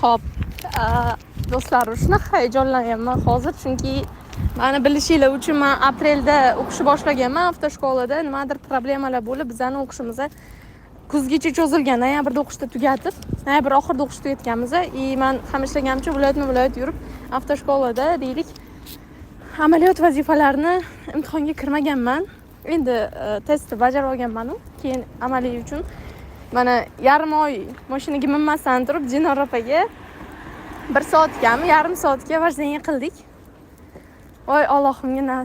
Xo'p, do'stlar, shunaqa hayajonlanyapman hozir, chunki mani bilishinglar uchun men aprelda o'qishni boshlaganman avtoshkolada. Nimadir problemalar bo'lib, bizani o'qishimiz kuzgacha cho'zilgan. Noyabrda o'qishni tugatib, noyabr oxirida o'qishni tugatganmiz. Men ham ishlaganimcha viloyat yurib, avtoshkolada deylik, amaliyot vazifalarini imtihonga kirmaganman. Endi testni bajarib olganman. Keyin amaliy uchun mana yarim oy mashinaga minmasdan turib Jinor opaga 1 soatgami, yarim soatga vojдение qildik. Voy Allohimga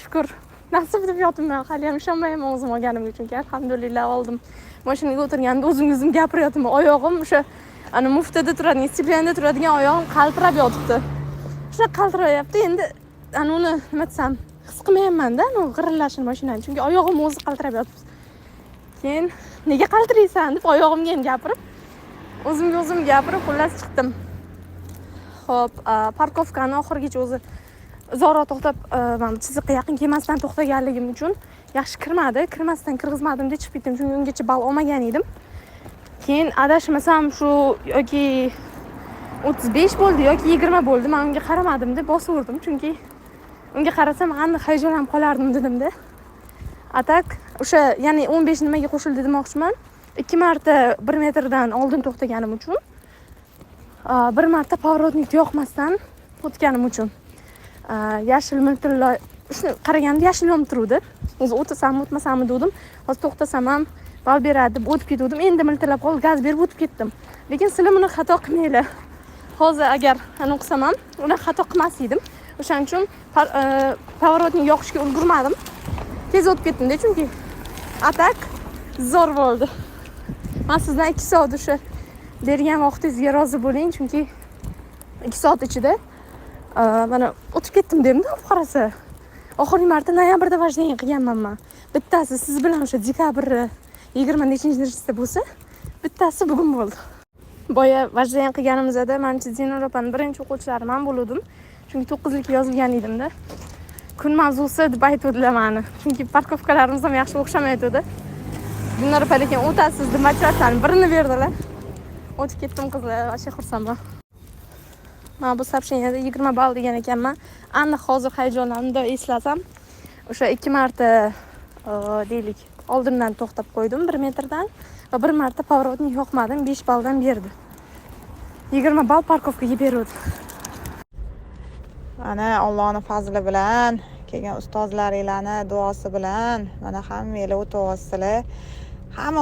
shukr. Nasib deb yotibman. Hali ham ishonmayman o'zim olganimga, chunki alhamdulillah oldim. Mashinaga o'tirganda o'zim gapiryapman. Oyog'im o'sha ana muftada turadigan, stipendiya turadigan oyog'im qaltirab yotibdi. Shuna qaltirayapti. Endi ana uni nima desam, his qilmayapman-da, uni g'irillashini mashinani, chunki oyog'im o'zi qaltirab yotibdi. Keyin nega qaltiraysan deb oyog'imga ham gapirib, o'zim gapirib xullas chiqdim. Xo'p, parkovkani oxirigacha o'zi uzoqroq to'xtab, mana chiziqqa yaqin kelmasdan to'xtaganligim uchun yaxshi kirmasdan kirgizmadim deb chiqib ketdim, chunki ungacha ball olmagan edim. Keyin adashmasam shu yoki 35 bo'ldi yoki 20 bo'ldi, men unga qaramadim deb bosaverdim, chunki unga qarasam aniq hayajonlanib qolardim dedim-da. Atak o'sha, ya'ni 15 nimaga qo'shildi demoqchiman. 2 marta 1 metrdan oldin to'xtaganim uchun, 1 marta поворотникni yoqmasdan o'tganim uchun. Yashil miltillab shuni qaraganda yashil yonib turuvdi. O'zi o'tmasammi dedim. Hozir to'xtasam ham bal beradi deb o'tib ketdim. Endi miltillab qolib gaz berib o'tib ketdim. Lekin sizlar buni xato qilmanglar. Hozir agar ana o'qisam ham uni xato qilmas edim. O'shaning uchun поворотник yoqishga ulgurmadim. Tez o'tib ketdim-da, chunki atak zo'r bo'ldi. Men sizdan 2 soat o'sha bergan vaqtingizga rozi bo'ling, chunki 2 soat ichida mana o'tib ketdim dedim-da, qarasa. Oxirgi marta noyabrda vojдение qilganman men. Bittasi siz bilan o'sha dekabr 20-nechinchi bo'lsa, bittasi bugun bo'ldi. Boya vojдение qilganimizda mencha Zinor opaning birinchi o'quvchilari men bo'ldim, chunki 9-likka yozilgan edim-da. Kun mavzusi deb aytdilar meni. Chunki parkovkalarimiz ham yaxshi o'xshamaydi. Zinor opa lekin o'tasiz deb motivatsiyani birini berdilar. O'tib ketdim qizlar, vashe xursandman. Men bu сообщениеda 20 ball degan ekanman. Aniq hozir hayajonlandim eslasam, o'sha 2 marta deylik, oldindan to'xtab qo'ydim 1 metrdan va 1 marta поворотник yoqmadim, 5 balldan berdi. 20 ball parkovkaga berdi. Mana Allohning fazli bilan, kelgan ustozlaringlarning duosi bilan mana hammanglar o'tyapsizlar. Hamma